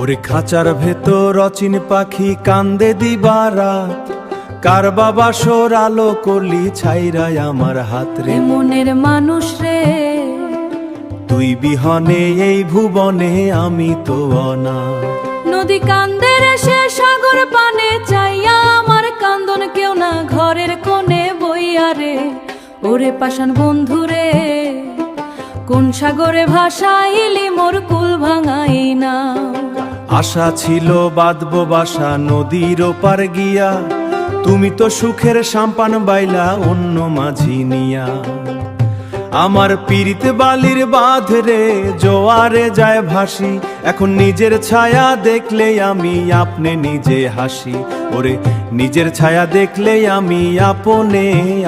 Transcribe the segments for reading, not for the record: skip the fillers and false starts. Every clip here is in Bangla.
ওরে খাঁচার ভেতর অচিন পাখি কান্দে দিবারাত, কার বাবা সোর আলো করলি ছাইরাই আমার হাত রে। মনের মানুষ রে, তুই বিহনে এই ভুবনে আমি তো অনাথ। নদী কান্দে রে সে সাগর পানে চাইয়া, আমার কান্দন কেউ না ঘরের কোণে বইয়া রে। ওরে পাষাণ বন্ধু রে, কোন সাগরে ভাসাইলি মোর কুল ভাঙাই না। আশা ছিল বাঁধবো বাসা নদীর ওপার গিয়া, তুমি তো সুখের সাম্পান বাইলা অন্য মাঝি নিয়া। আমার পীড়িত বালির বাঁধ রে জোয়ারে যায় ভাসি, এখন নিজের ছায়া দেখলে আমি আপনে নিজে হাসি। ওরে নিজের ছায়া দেখলে আমি আপনে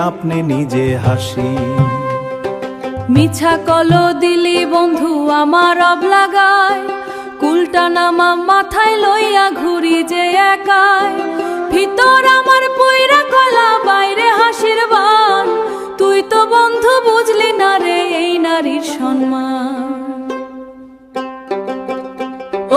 আপনে নিজে হাসি। মিছা কলো দিলি বন্ধু আমার অবলাগায়, কুলটা নামা মাথায় লইয়া ঘুরি যে একাই। ভিতর আমার পয়রা কলা বাইরে হাসির বান, তুই তো বন্ধু বুঝলি না রে এই নারীর সম্মান।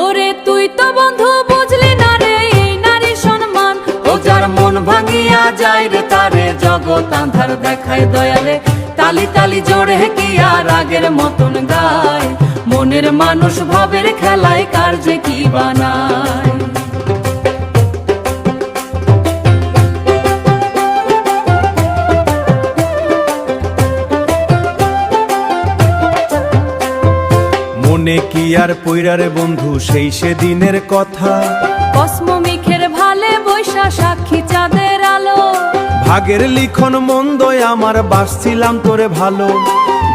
ওরে তুই তো বন্ধু বুঝলি না রে এই নারীর সম্মান। ও যার মন ভাঙিয়া যায় রে তারে জগৎ আন্ধার দেখায় দয়ালে, তালি তালি জোরে কি আর আগের মতন গায়। মনের মানুষ ভাবের খেলায় কার যে কি বানায়। মনে কি আর পৈরারে বন্ধু সেই সেদিনের কথা, কসমমিখের ভালে বৈশা সাক্ষী চাঁদের আলো। ভাগের লিখন মন্দয় আমার বাসছিলাম তোরে ভালো,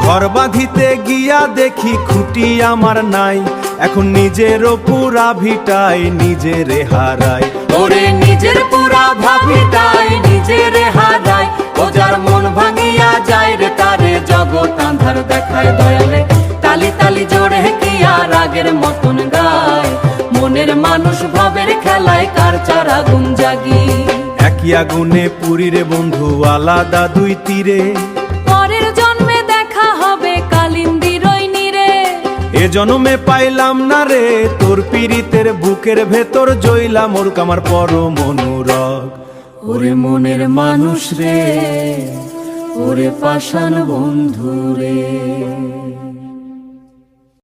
ঘর বাঁধিতে গিয়া দেখি খুঁটি আমার নাই, এখন নিজের পুরা ভিটাই নিজেরে হারাই। ওরে নিজের পুরা ভাবিটাই নিজেরে হারায়। ও যার মন ভাঙিয়া যায় রে তারে জগৎ আন্ধার দেখায় দয়ালে, তালি তালি জোরে কি আর আগের মতন গায়। মনের মানুষ ভাবের খেলায় কার চারা গুণ জাগি। একই আগুনে পুরী রে বন্ধু আলাদা দুই তীরে, পরের জন্মে দেখা হবে কালিন্দির ওই নীরে। এ জন্মে পাইলাম না রে তোর পীড়িতের বুকের ভেতর জইলা মোর কামার পরম অনুরাগ। ওরে মনের মানুষ রে, ওরে পাষাণ বন্ধু রে।